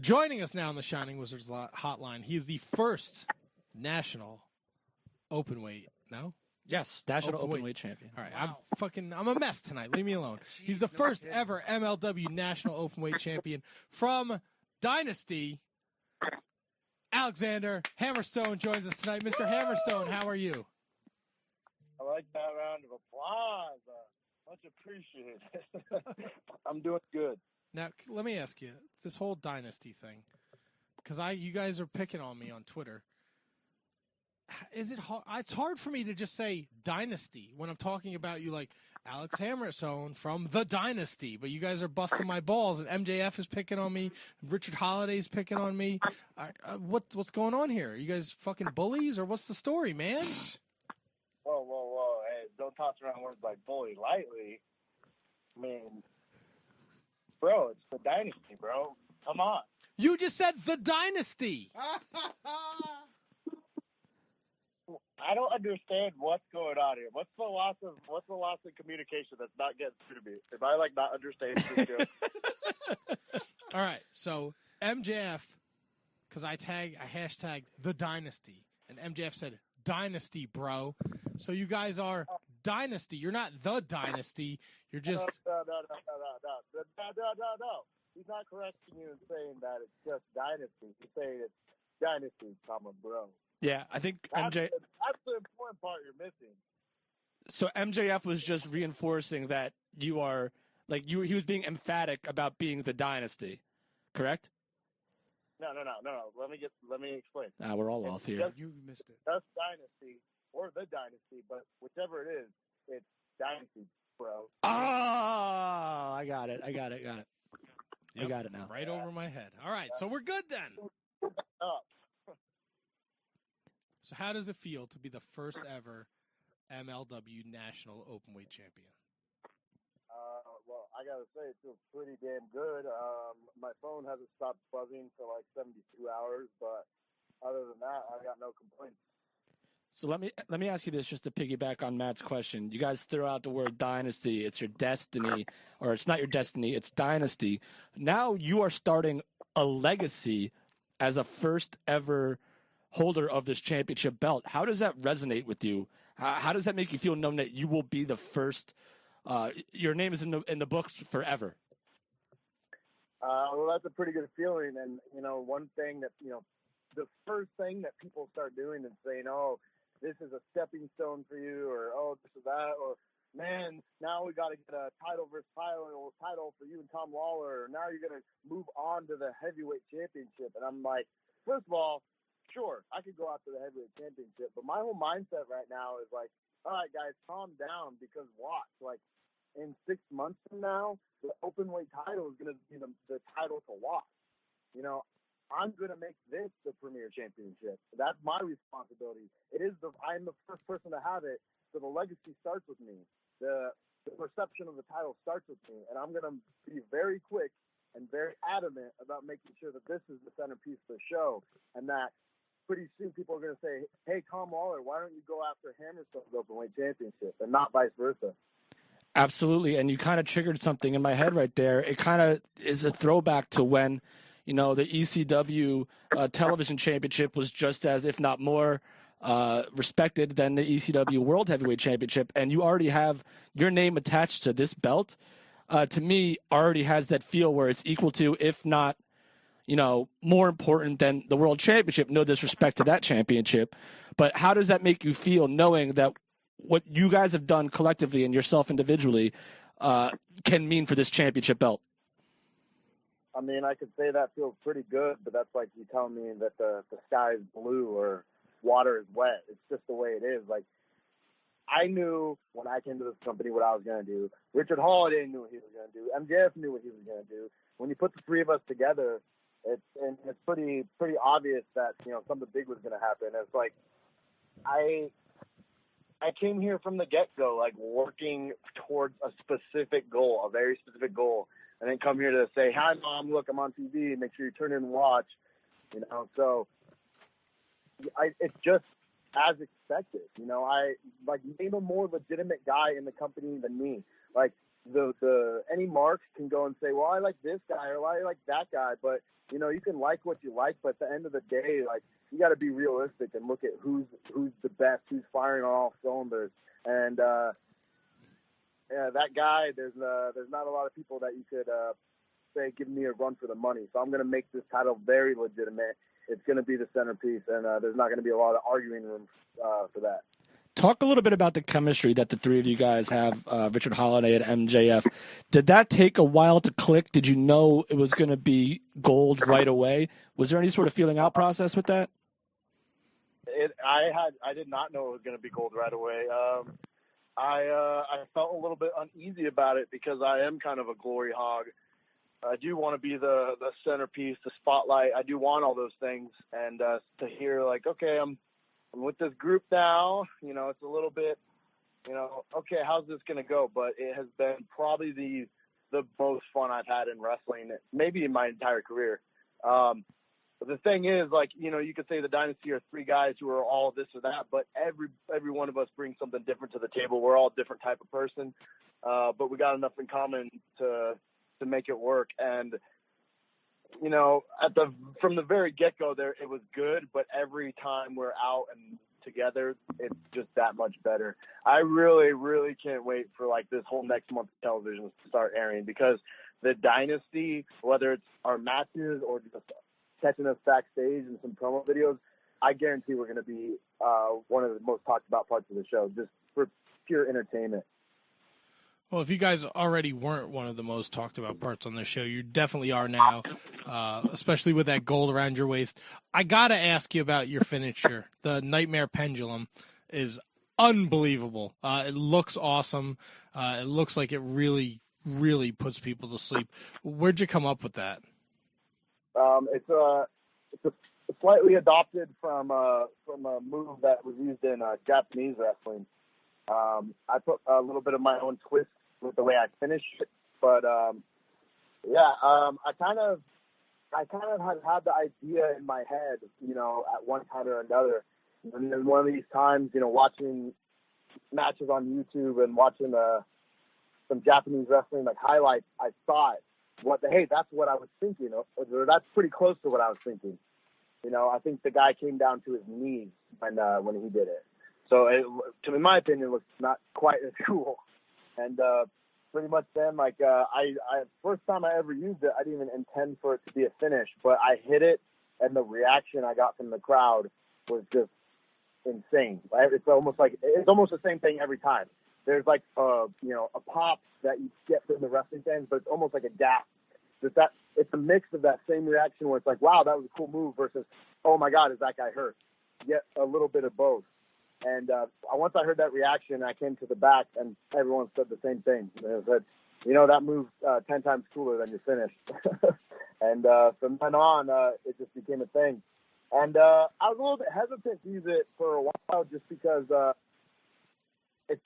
Joining us now on the Shining Wizards hotline, he is the first national openweight. No? Yes, national openweight champion. All right, wow. I'm a mess tonight. Leave me alone. Jeez, he's the first ever MLW National Openweight Champion from Dynasty. Alexander Hammerstone joins us tonight. Mr. Hammerstone, how are you? I like that round of applause. Much appreciated. I'm doing good. Now, let me ask you, this whole Dynasty thing, because you guys are picking on me on Twitter. Is it hard? It's hard for me to just say Dynasty when I'm talking about you like Alex Hammerstone from the Dynasty, but you guys are busting my balls, and MJF is picking on me, Richard Holliday's picking on me. What's going on here? Are you guys fucking bullies, or what's the story, man? Whoa. Hey, don't toss around words like bully lightly. I mean, bro, it's the Dynasty, bro. Come on. You just said the Dynasty. I don't understand what's going on here. What's the loss of communication that's not getting through to me? Am I not understanding this joke? All right, so MJF, because I hashtagged the Dynasty, and MJF said Dynasty, bro. So you guys are Dynasty. You're not the Dynasty. You're just no. He's not correcting you and saying that it's just Dynasty. He's saying it's Dynasty, bro. Yeah, I think that's the important part you're missing. So MJF was just reinforcing that you are he was being emphatic about being the Dynasty, correct? No. Let me explain. We're all off here. You missed it. That's Dynasty or the Dynasty, but whichever it is, it's Dynasty, bro. Oh, I got it. Yep. I got it now. Right over my head. All right, so we're good then. So how does it feel to be the first ever MLW National Openweight Champion? Well, I got to say, it feels pretty damn good. My phone hasn't stopped buzzing for 72 hours, but other than that, I got no complaints. So let me ask you this, just to piggyback on Matt's question. You guys throw out the word Dynasty. It's your destiny, or it's not your destiny. It's Dynasty. Now you are starting a legacy as a first ever holder of this championship belt. How does that resonate with you? How does that make you feel, knowing that you will be the first? Your name is in the books forever. Well, that's a pretty good feeling. And one thing that the first thing that people start doing is saying, "Oh, this is a stepping stone for you," or "Oh, this is that," or "Man, now we got to get a title versus title for you and Tom Lawler." Or, "Now you're gonna move on to the heavyweight championship." And I'm like, first of all, sure, I could go after the heavyweight championship, but my whole mindset right now is all right, guys, calm down, because watch, in 6 months from now, the openweight title is going to be the title to watch. I'm going to make this the premier championship. That's my responsibility. I'm the first person to have it, so the legacy starts with me. The perception of the title starts with me, and I'm going to be very quick and very adamant about making sure that this is the centerpiece of the show, and that pretty soon people are going to say, "Hey, Tom Lawler, why don't you go after Hammerstone's openweight championship," and not vice versa. Absolutely, and you kind of triggered something in my head right there. It kind of is a throwback to when, the ECW television championship was just as, if not more, respected than the ECW World Heavyweight Championship, and you already have your name attached to this belt. To me, already has that feel where it's equal to, if not, more important than the World Championship. No disrespect to that championship, but how does that make you feel, knowing that what you guys have done collectively and yourself individually can mean for this championship belt? I mean, I could say that feels pretty good, but that's like you telling me that the sky is blue or water is wet. It's just the way it is. I knew when I came to this company what I was going to do. Richard Holliday knew what he was going to do. MJF knew what he was going to do. When you put the three of us together, it's pretty obvious that something big was going to happen. It's I came here from the get-go, working towards a specific goal, a very specific goal, and then come here to say, "Hi, Mom, look, I'm on TV. Make sure you turn in and watch." So it's just as expected. I name a more legitimate guy in the company than me. any marks can go and say, well, I like this guy or I like that guy, but you know, you can like what you like, but at the end of the day, like, you got to be realistic and look at who's the best, who's firing on all cylinders. And that guy, there's not a lot of people that you could say, give me a run for the money. So I'm going to make this title very legitimate. It's going to be the centerpiece, and there's not going to be a lot of arguing room for that. Talk a little bit about the chemistry that the three of you guys have, Richard Holiday and MJF. Did that take a while to click? Did you know it was going to be gold right away? Was there any sort of feeling out process with that? I did not know it was going to be gold right away. I felt a little bit uneasy about it because I am kind of a glory hog. I do want to be the centerpiece, the spotlight. I do want all those things. And to hear, like, okay, I'm with this group now, you know, it's a little bit, you know, okay, how's this going to go? But it has been probably the most fun I've had in wrestling, maybe in my entire career. But the thing is, like, you know, you could say the Dynasty are three guys who are all this or that, but every one of us brings something different to the table. We're all a different type of person, but we got enough in common to make it work. And, you know, from the very get-go there, it was good, but every time we're out and together, it's just that much better. I really, really can't wait for, like, this whole next month of television to start airing, because the Dynasty, whether it's our matches or just catching us backstage in some promo videos, I guarantee we're going to be one of the most talked about parts of the show, just for pure entertainment. Well, if you guys already weren't one of the most talked about parts on the show, you definitely are now, especially with that gold around your waist. I got to ask you about your finisher. The Nightmare Pendulum is unbelievable. It looks awesome. It looks like it really, really puts people to sleep. Where'd you come up with that? It's a slightly adopted from a move that was used in Japanese wrestling. I put a little bit of my own twist with the way I finished it, but I kind of had the idea in my head, you know, at one time or another. And then one of these times, you know, watching matches on YouTube and watching some Japanese wrestling like highlights, I thought, hey, that's what I was thinking, or that's pretty close to what I was thinking. You know, I think the guy came down to his knees when he did it. So in my opinion, it looks not quite as cool. And pretty much then, like, I first time I ever used it, I didn't even intend for it to be a finish, but I hit it, and the reaction I got from the crowd was just insane. It's almost the same thing every time. There's like a pop that you get from the wrestling fans, but it's almost like a gasp. It's a mix of that same reaction where it's like, wow, that was a cool move, versus, oh my God, is that guy hurt? Get a little bit of both. And once I heard that reaction, I came to the back, and everyone said the same thing. They said, you know, that move's 10 times cooler than your finish. And from then on, it just became a thing. And I was a little bit hesitant to use it for a while, just because it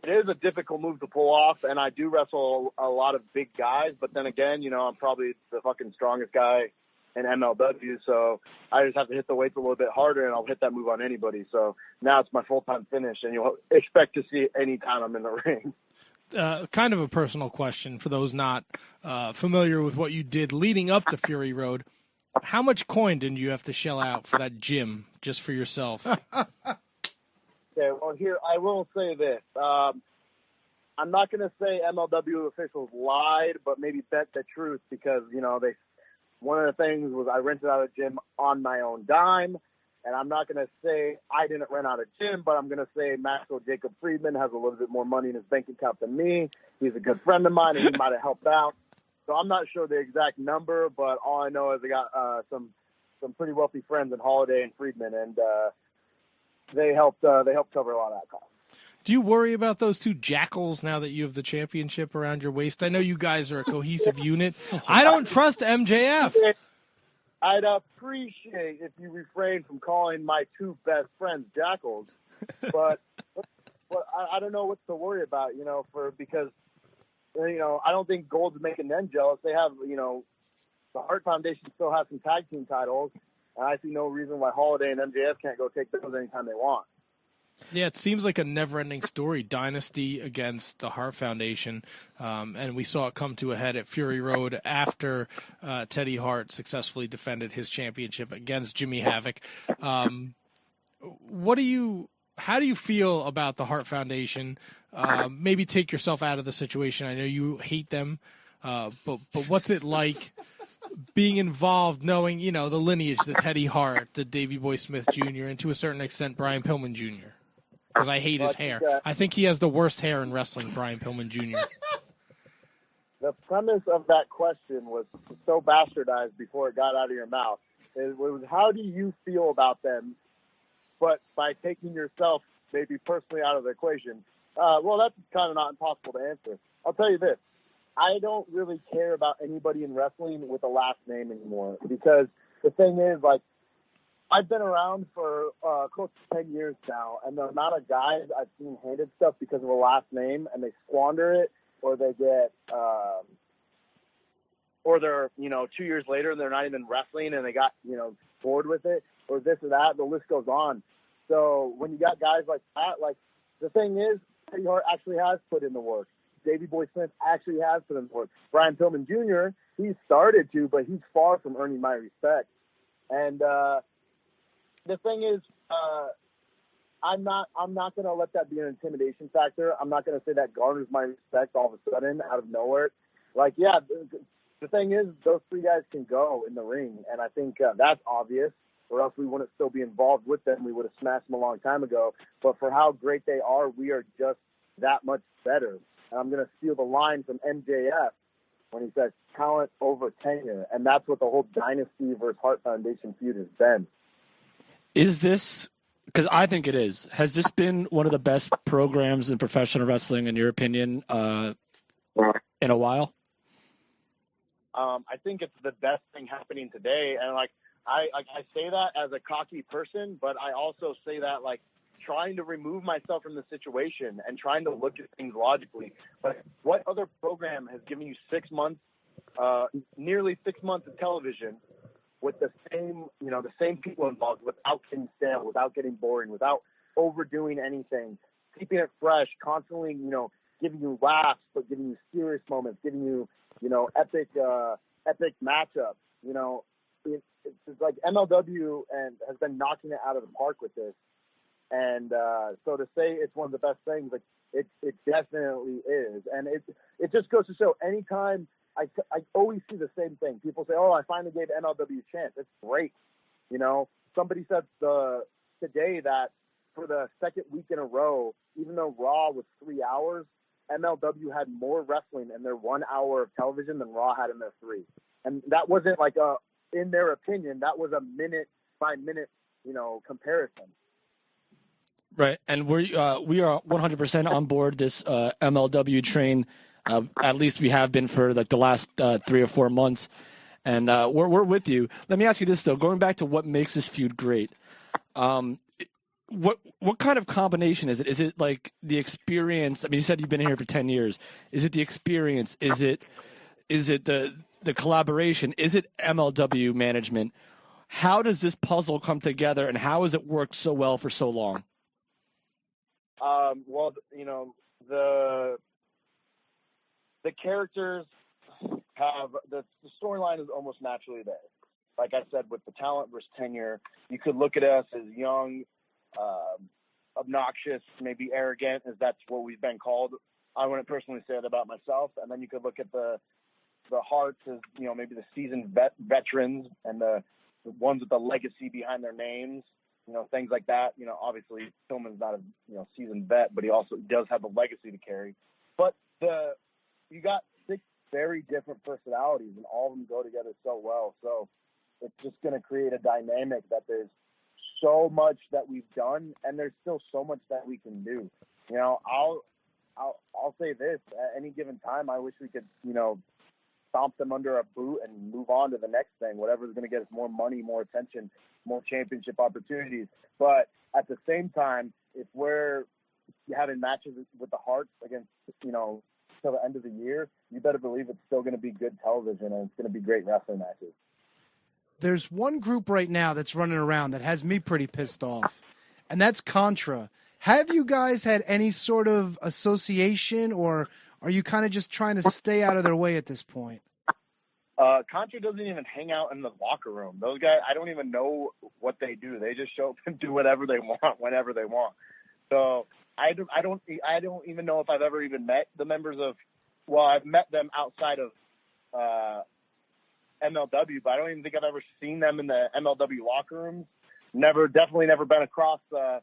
is a difficult move to pull off, and I do wrestle a lot of big guys. But then again, you know, I'm probably the fucking strongest guy in MLW, so I just have to hit the weights a little bit harder, and I'll hit that move on anybody. So now it's my full-time finish, and you'll expect to see it anytime I'm in the ring. Kind of a personal question for those not familiar with what you did leading up to Fury Road. How much coin did you have to shell out for that gym just for yourself? Okay, well, here, I will say this. I'm not going to say MLW officials lied, but maybe bet the truth, because, you know, one of the things was I rented out a gym on my own dime, and I'm not going to say I didn't rent out a gym, but I'm going to say Maxwell Jacob Friedman has a little bit more money in his bank account than me. He's a good friend of mine, and he might have helped out. So I'm not sure the exact number, but all I know is I got some pretty wealthy friends in Holiday and Friedman, and they helped cover a lot of that cost. Do you worry about those two jackals now that you have the championship around your waist? I know you guys are a cohesive unit. I don't trust MJF. I'd appreciate if you refrain from calling my two best friends jackals, but I don't know what to worry about, you know, because, you know, I don't think Gold's making them jealous. They have, you know, the Hart Foundation still has some tag team titles, and I see no reason why Holiday and MJF can't go take those anytime they want. Yeah, it seems like a never-ending story. Dynasty against the Hart Foundation, and we saw it come to a head at Fury Road after Teddy Hart successfully defended his championship against Jimmy Havoc. How do you feel about the Hart Foundation? Maybe take yourself out of the situation. I know you hate them, but what's it like being involved, knowing the lineage, the Teddy Hart, the Davey Boy Smith Jr., and to a certain extent Brian Pillman Jr.? Because I hate his hair. I think he has the worst hair in wrestling, Brian Pillman Jr. The premise of that question was so bastardized before it got out of your mouth. It was, how do you feel about them? But by taking yourself maybe personally out of the equation, well, that's kind of not impossible to answer. I'll tell you this. I don't really care about anybody in wrestling with a last name anymore, because the thing is, like, I've been around for close to 10 years now, and the amount of guys I've seen handed stuff because of a last name, and they squander it, or they get, or they're, 2 years later, they're not even wrestling, and they got, bored with it, or this or that, the list goes on. So when you got guys like that, like, the thing is, Teddy Hart actually has put in the work. Davey Boy Smith actually has put in the work. Brian Pillman Jr., he started to, but he's far from earning my respect. And, the thing is, I'm not going to let that be an intimidation factor. I'm not going to say that garners my respect all of a sudden out of nowhere. Like, yeah, the thing is, those three guys can go in the ring, and I think that's obvious, or else we wouldn't still be involved with them. We would have smashed them a long time ago. But for how great they are, we are just that much better. And I'm going to steal the line from MJF when he says talent over tenure, and that's what the whole Dynasty versus Hart Foundation feud has been. Is this, because I think it is, has this been one of the best programs in professional wrestling, in your opinion, in a while? I think it's the best thing happening today. And, like, I say that as a cocky person, but I also say that, like, trying to remove myself from the situation and trying to look at things logically. But what other program has given you 6 months, nearly 6 months of television with the same people involved, without getting stale, without getting boring, without overdoing anything, keeping it fresh, constantly, giving you laughs, but giving you serious moments, giving you, epic matchups. It's like MLW and has been knocking it out of the park with this. And so to say it's one of the best things, like, it definitely is. And it just goes to show, anytime I always see the same thing. People say, "Oh, I finally gave MLW a chance." It's great. Somebody said today that for the second week in a row, even though Raw was 3 hours, MLW had more wrestling in their 1 hour of television than Raw had in their 3. And that wasn't like in their opinion, that was a minute by minute, comparison. Right, and we are 100% on board this MLW train. At least we have been for like the last 3 or 4 months, and we're with you. Let me ask you this though: going back to what makes this feud great, what kind of combination is it? Is it like the experience? I mean, you said you've been here for 10 years. Is it the experience? Is it the collaboration? Is it MLW management? How does this puzzle come together, and how has it worked so well for so long? Well, the characters have the storyline is almost naturally there. Like I said, with the talent versus tenure, you could look at us as young, obnoxious, maybe arrogant, as that's what we've been called. I wouldn't personally say that about myself. And then you could look at the Harts as, maybe the seasoned veterans and the ones with the legacy behind their names, things like that. Obviously Pillman's not a, seasoned vet, but he also does have the legacy to carry. But you got 6 very different personalities, and all of them go together so well. So it's just going to create a dynamic that there's so much that we've done, and there's still so much that we can do. I'll say this: at any given time, I wish we could, stomp them under a boot and move on to the next thing, whatever's going to get us more money, more attention, more championship opportunities. But at the same time, if we're having matches with the Harts against, till the end of the year, you better believe it's still going to be good television, and it's going to be great wrestling matches. There's one group right now that's running around that has me pretty pissed off, and that's Contra. Have you guys had any sort of association, or are you kind of just trying to stay out of their way at this point? Contra doesn't even hang out in the locker room. Those guys, I don't even know what they do. They just show up and do whatever they want whenever they want. So I don't even know if I've ever even met the members of. Well, I've met them outside of MLW, but I don't even think I've ever seen them in the MLW locker rooms. Definitely never been across them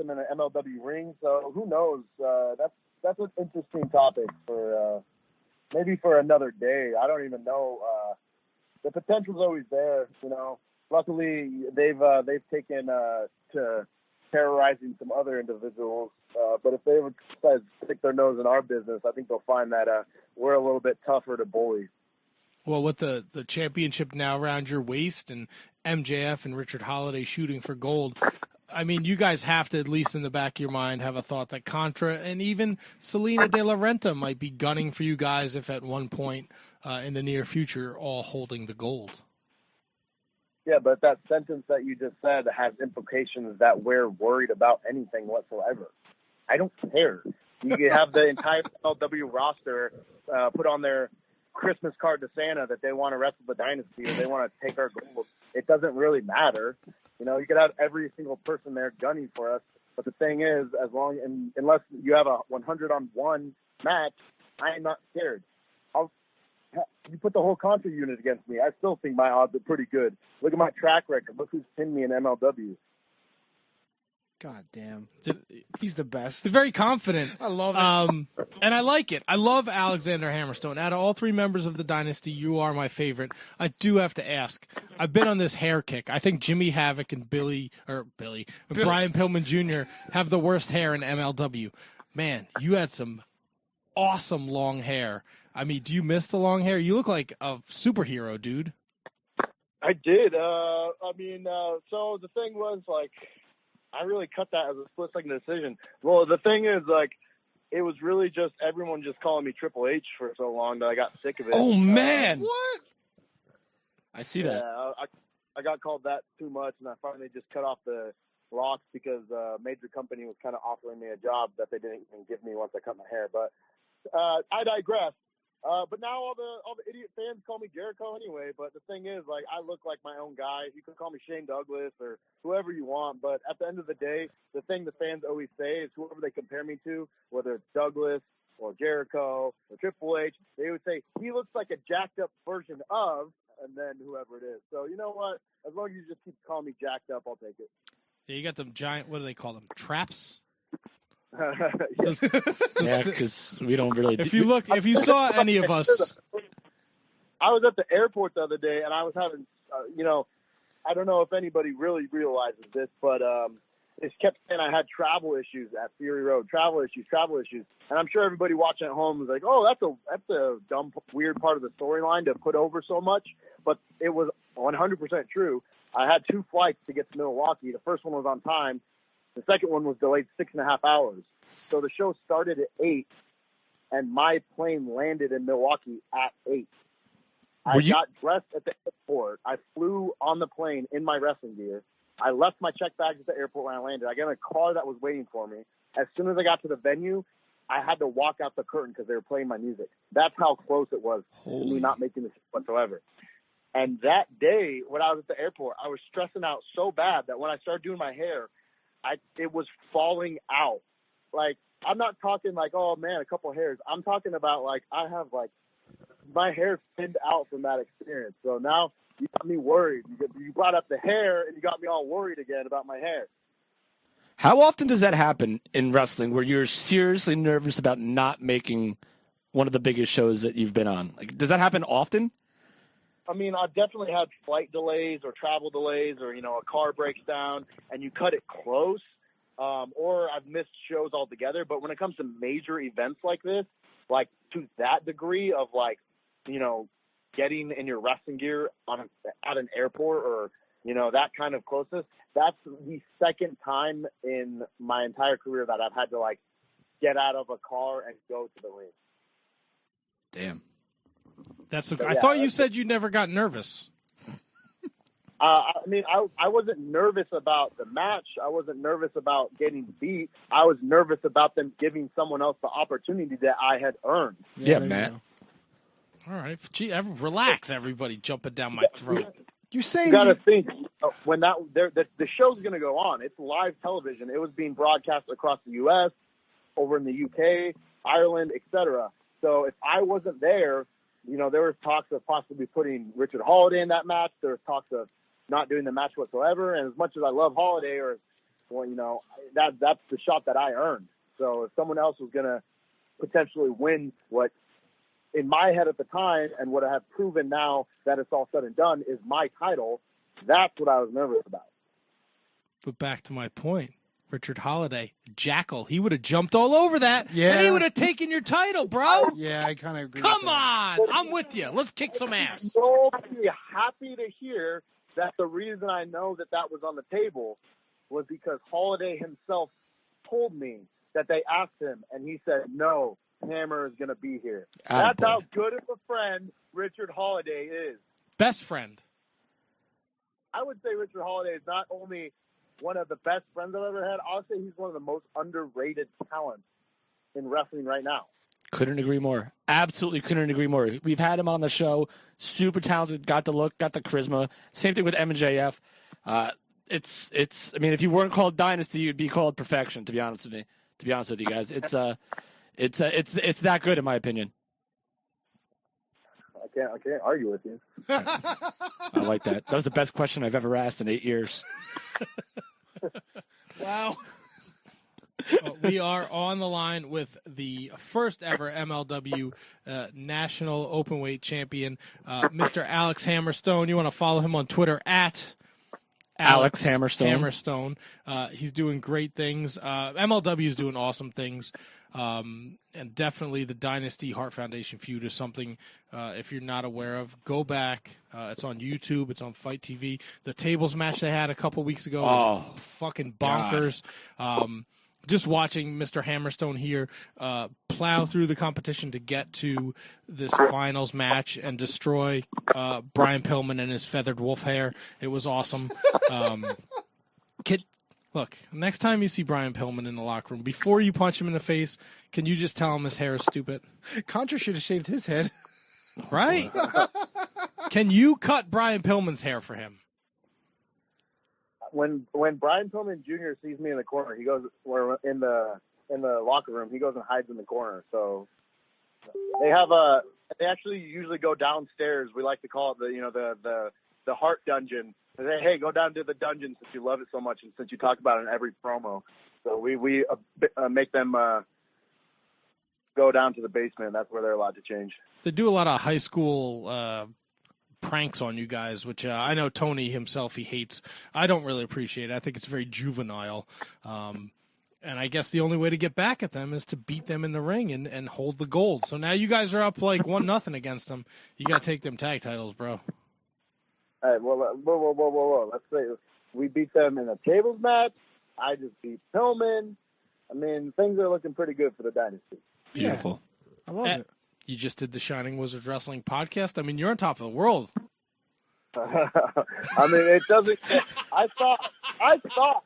in an MLW ring. So who knows? That's an interesting topic for maybe for another day. I don't even know. The potential's always there, you know. Luckily, they've taken to terrorizing some other individuals. But if they ever decide to stick their nose in our business, I think they'll find that we're a little bit tougher to bully. Well, with the championship now around your waist and MJF and Richard Holiday shooting for gold, I mean, you guys have to, at least in the back of your mind, have a thought that Contra and even Selena De La Renta might be gunning for you guys if at one point in the near future all holding the gold. Yeah, but that sentence that you just said has implications that we're worried about anything whatsoever. I don't care. You can have the entire MLW roster put on their Christmas card to Santa that they want to wrestle the Dynasty or they want to take our gold. It doesn't really matter. You know, you could have every single person there gunning for us. But the thing is, unless you have a 100-on-1 match, I am not scared. You put the whole Contra unit against me, I still think my odds are pretty good. Look at my track record. Look who's pinned me in MLW. God damn. He's the best. He's very confident. I love it. And I like it. I love Alexander Hammerstone. Out of all three members of the Dynasty, you are my favorite. I do have to ask. I've been on this hair kick. I think Jimmy Havoc and Brian Pillman Jr. have the worst hair in MLW. Man, you had some awesome long hair. I mean, do you miss the long hair? You look like a superhero, dude. I did. So the thing was, like, I really cut that as a split-second decision. Well, the thing is, like, it was really just everyone just calling me Triple H for so long that I got sick of it. Oh, man. What? I see that. Yeah, I got called that too much, and I finally just cut off the locks because a major company was kind of offering me a job that they didn't even give me once I cut my hair. But I digress. But now all the idiot fans call me Jericho anyway. But the thing is, like, I look like my own guy. You can call me Shane Douglas or whoever you want. But at the end of the day, the thing the fans always say is whoever they compare me to, whether it's Douglas or Jericho or Triple H, they would say, he looks like a jacked up version of, and then whoever it is. So you know what? As long as you just keep calling me jacked up, I'll take it. Yeah, you got them giant, what do they call them, traps? Yeah, because we don't really. If you saw any of us, I was at the airport the other day, and I was having, I don't know if anybody really realizes this, but it kept saying I had travel issues at Fury Road, travel issues, and I'm sure everybody watching at home is like, oh, that's a dumb, weird part of the storyline to put over so much, but it was 100% true. I had 2 flights to get to Milwaukee. The first one was on time. The second one was delayed 6.5 hours. So the show started at 8, and my plane landed in Milwaukee at 8. I got dressed at the airport. I flew on the plane in my wrestling gear. I left my check bags at the airport when I landed. I got in a car that was waiting for me. As soon as I got to the venue, I had to walk out the curtain because they were playing my music. That's how close it was to me not making this whatsoever. And that day, when I was at the airport, I was stressing out so bad that when I started doing my hair, it was falling out. Like, I'm not talking like, oh man, a couple hairs. I'm talking about like, I have like, my hair thinned out from that experience. So now you got me worried. You brought up the hair and you got me all worried again about my hair. How often does that happen in wrestling where you're seriously nervous about not making one of the biggest shows that you've been on? Like, does that happen often? I mean, I've definitely had flight delays or travel delays or, a car breaks down and you cut it close, or I've missed shows altogether. But when it comes to major events like this, like to that degree of like, getting in your wrestling gear at an airport or, that kind of closeness, that's the second time in my entire career that I've had to like get out of a car and go to the ring. Damn. I thought you said you never got nervous. I mean, I wasn't nervous about the match. I wasn't nervous about getting beat. I was nervous about them giving someone else the opportunity that I had earned. Yeah, Matt. All right. Gee, relax, everybody jumping down my throat. You're saying You got to think when the show's going to go on. It's live television. It was being broadcast across the U.S., over in the UK, Ireland, etc. So if I wasn't there, you know, there was talks of possibly putting Richard Holiday in that match. There was talks of not doing the match whatsoever. And as much as I love Holiday, well, you know, that's the shot that I earned. So if someone else was going to potentially win what, in my head at the time, and what I have proven now that it's all said and done, is my title, that's what I was nervous about. But back to my point. Richard Holiday, Jackal, he would have jumped all over that, Yeah. and he would have taken your title, bro. Yeah, I kind of agree. Come on. I'm with you. Let's kick some ass. So happy to hear that the reason I know that was on the table was because Holiday himself told me that they asked him, and he said, no, Hammer is going to be here. That's how good of a friend Richard Holiday is. Best friend. I would say Richard Holiday is not only one of the best friends I've ever had, I'll say he's one of the most underrated talents in wrestling right now. Couldn't agree more. Absolutely couldn't agree more. We've had him on the show. Super talented. Got the look. Got the charisma. Same thing with MJF. It's. I mean, if you weren't called Dynasty, you'd be called Perfection. To be honest with you guys, it's that good in my opinion. I can't argue with you. I like that. That was the best question I've ever asked in 8 years. Wow. We are on the line with the first ever MLW National Openweight Champion, Mr. Alex Hammerstone. You want to follow him on Twitter at Alex Hammerstone. He's doing great things. MLW is doing awesome things. And definitely the Dynasty Hart Foundation feud is something, if you're not aware of, go back. It's on YouTube. It's on Fight TV. The tables match they had a couple weeks ago was fucking bonkers. Just watching Mr. Hammerstone here plow through the competition to get to this finals match and destroy Brian Pillman and his feathered wolf hair. It was awesome. Look, next time you see Brian Pillman in the locker room, before you punch him in the face, can you just tell him his hair is stupid? Contra should have shaved his head. Right? Can you cut Brian Pillman's hair for him? When Brian Pillman Jr. sees me in the corner, he goes, we're in the locker room, he goes and hides in the corner. So they actually usually go downstairs. We like to call it the Hart Dungeon. They say, hey, go down to the dungeon since you love it so much and since you talk about it in every promo. So we make them go down to the basement. That's where they're allowed to change. They do a lot of high school pranks on you guys, which I know Tony himself, he hates. I don't really appreciate it. I think it's very juvenile. And I guess the only way to get back at them is to beat them in the ring and hold the gold. So now you guys are up like 1-0 against them. You got to take them tag titles, bro. All right, whoa. Let's say we beat them in a tables match. I just beat Pillman. I mean, things are looking pretty good for the Dynasty. Beautiful. I love it. You just did the Shining Wizards Wrestling podcast. I mean, you're on top of the world. I mean, it doesn't. I thought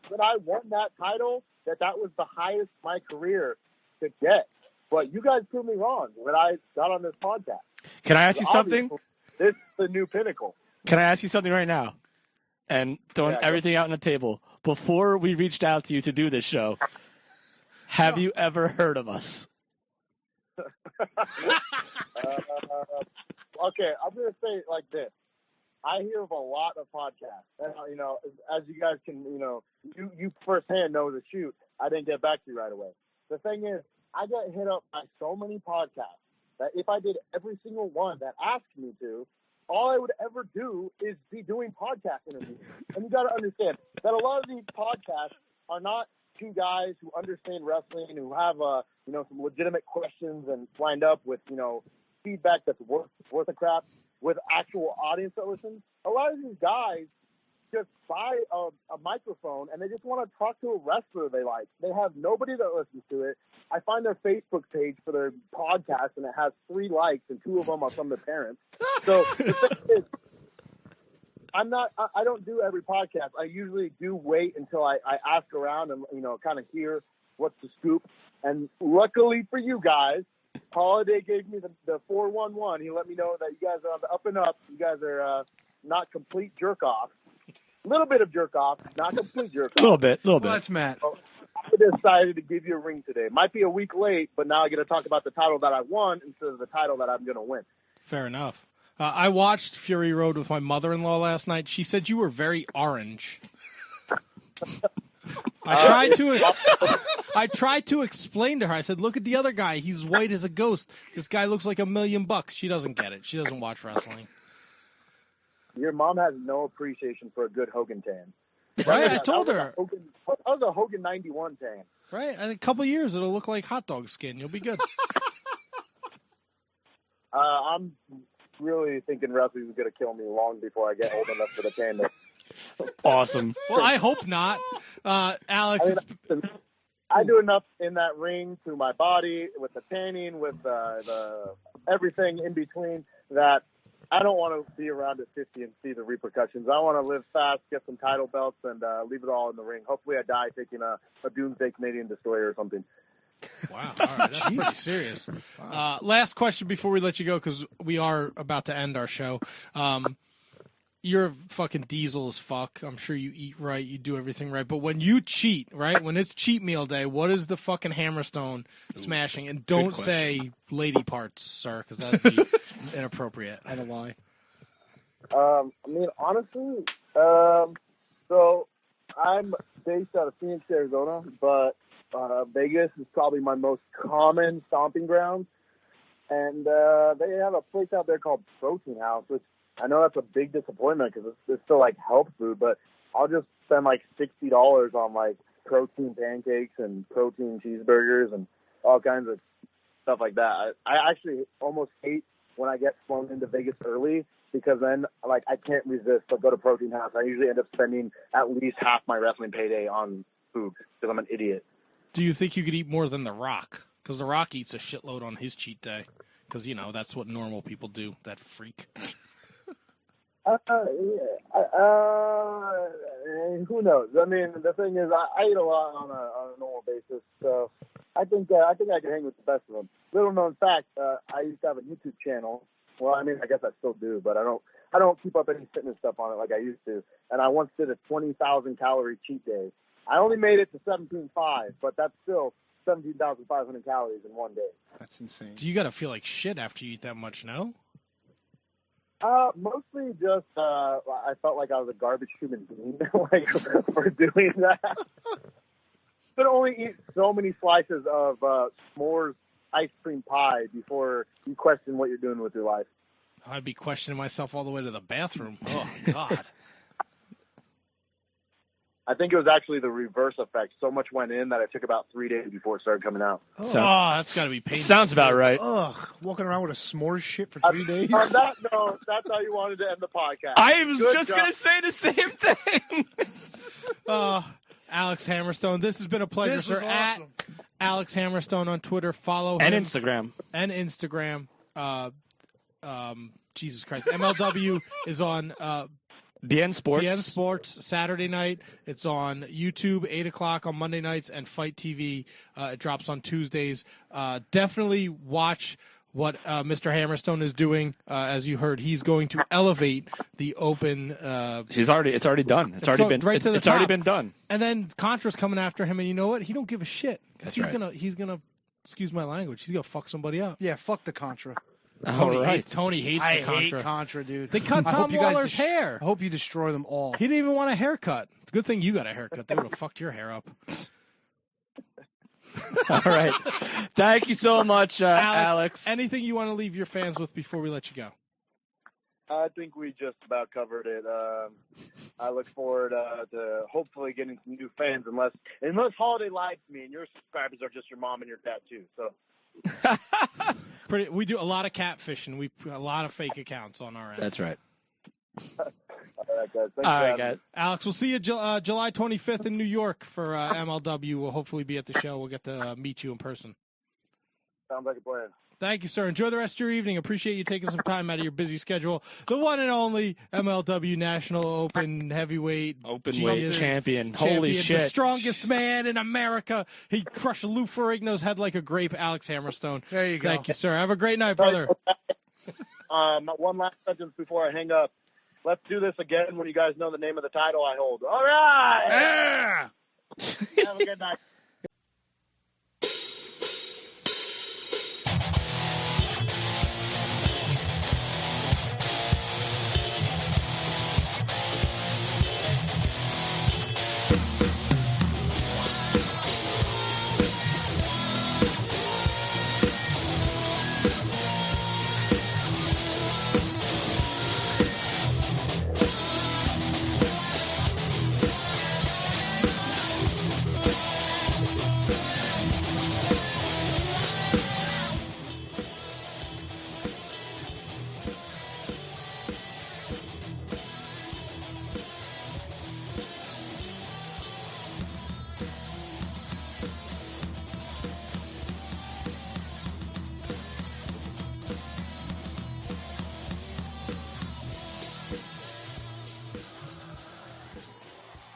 when I won that title that was the highest my career could get. But you guys proved me wrong when I got on this podcast. Can I ask you something? This is the new pinnacle. Can I ask you something right now? And throwing everything out on the table. Before we reached out to you to do this show, have you ever heard of us? Okay, I'm going to say it like this. I hear of a lot of podcasts. And, as you guys can, you firsthand know the shoot. I didn't get back to you right away. The thing is, I got hit up by so many podcasts that if I did every single one that asked me to, all I would ever do is be doing podcast interviews. And you got to understand that a lot of these podcasts are not two guys who understand wrestling, who have, some legitimate questions and lined up with, feedback that's worth a crap with actual audience that listens. A lot of these guys just buy a microphone and they just want to talk to a wrestler they like. They have nobody that listens to it. I find their Facebook page for their podcast and it has 3 likes and 2 of them are from their parents. So the thing is, I'm not. I don't do every podcast. I usually do wait until I ask around and kind of hear what's the scoop. And luckily for you guys, Holiday gave me the 411. He let me know that you guys are on the up and up. You guys are not complete jerk off. A little bit of jerk off, not complete jerk off. A little bit. Well, that's Matt. So I decided to give you a ring today. Might be a week late, but now I get to talk about the title that I won instead of the title that I'm going to win. Fair enough. I watched Fury Road with my mother-in-law last night. She said you were very orange. I tried to explain to her. I said, look at the other guy. He's white as a ghost. This guy looks like $1 million. She doesn't get it. She doesn't watch wrestling. Your mom has no appreciation for a good Hogan tan. Right? I told her. That was a Hogan 91 tan. Right? In a couple of years, it'll look like hot dog skin. You'll be good. I'm really thinking wrestling is going to kill me long before I get old enough for the tan. Awesome. Well, I hope not. Alex, I do enough in that ring to my body with the tanning, with the everything in between that I don't want to be around at 50 and see the repercussions. I want to live fast, get some title belts, and leave it all in the ring. Hopefully I die taking a Doomsday Canadian Destroyer or something. Wow. All right. That's pretty serious. Last question before we let you go, because we are about to end our show. You're fucking diesel as fuck. I'm sure you eat right. You do everything right. But when you cheat, right, when it's cheat meal day, what is the fucking Hammerstone smashing? And don't say lady parts, sir, because that would be inappropriate. I don't know why. I mean, honestly, so I'm based out of Phoenix, Arizona, but Vegas is probably my most common stomping ground. And they have a place out there called Protein House, which I know that's a big disappointment because it's still like health food, but I'll just spend like $60 on like protein pancakes and protein cheeseburgers and all kinds of stuff like that. I actually almost hate when I get flown into Vegas early because then like I can't resist but go to Protein House. I usually end up spending at least half my wrestling payday on food because I'm an idiot. Do you think you could eat more than The Rock? Because The Rock eats a shitload on his cheat day. Because, that's what normal people do, that freak. Who knows? I mean, the thing is, I eat a lot on a normal basis, so I think I can hang with the best of them. Little known fact, I used to have a YouTube channel. Well, I mean, I guess I still do, but I don't keep up any fitness stuff on it like I used to. And I once did a 20,000 calorie cheat day. I only made it to 17.5, but that's still 17,500 calories in one day. That's insane. You got to feel like shit after you eat that much, no? Mostly just I felt like I was a garbage human being like for doing that. But only eat so many slices of s'mores ice cream pie before you question what you're doing with your life. I'd be questioning myself all the way to the bathroom. Oh God. I think it was actually the reverse effect. So much went in that it took about 3 days before it started coming out. Oh, that's got to be painful. Sounds about right. Ugh, walking around with a s'mores shit for 3 days. On that note, that's how you wanted to end the podcast. I was just going to say the same thing. Alex Hammerstone, this has been a pleasure, sir. Awesome. At Alex Hammerstone on Twitter. Follow And him. Instagram. And Instagram. Jesus Christ. MLW is on BN Sports. BN Sports Saturday night. It's on YouTube, 8 o'clock on Monday nights, and Fight TV. It drops on Tuesdays. Definitely watch what Mr. Hammerstone is doing. As you heard, he's going to elevate the open. It's already done. It's already been done. And then Contra's coming after him, and you know what? He don't give a shit because That's he's gonna excuse my language. He's gonna fuck somebody up. Yeah, fuck the Contra. Tony right. hates the Contra. I hate Contra, dude. They cut Tom Waller's hair. I hope you destroy them all. He didn't even want a haircut. It's a good thing you got a haircut. They would have fucked your hair up. All right. Thank you so much, Alex. Anything you want to leave your fans with before we let you go? I think we just about covered it. I look forward to hopefully getting some new fans, unless Holiday lied to me and your subscribers are just your mom and your dad too. So. We do a lot of catfishing. We put a lot of fake accounts on our end. That's right. All right, guys. Thanks All right, guys. Alex, we'll see you July 25th in New York for MLW. We'll hopefully be at the show. We'll get to meet you in person. Sounds like a plan. Thank you, sir. Enjoy the rest of your evening. Appreciate you taking some time out of your busy schedule. The one and only MLW National Open Heavyweight Champion. Holy shit. The strongest man in America. He crushed Lou Ferrigno's head like a grape, Alex Hammerstone. There you go. Thank you, sir. Have a great night, brother. One last sentence before I hang up. Let's do this again when you guys know the name of the title I hold. All right. Yeah. Have a good night.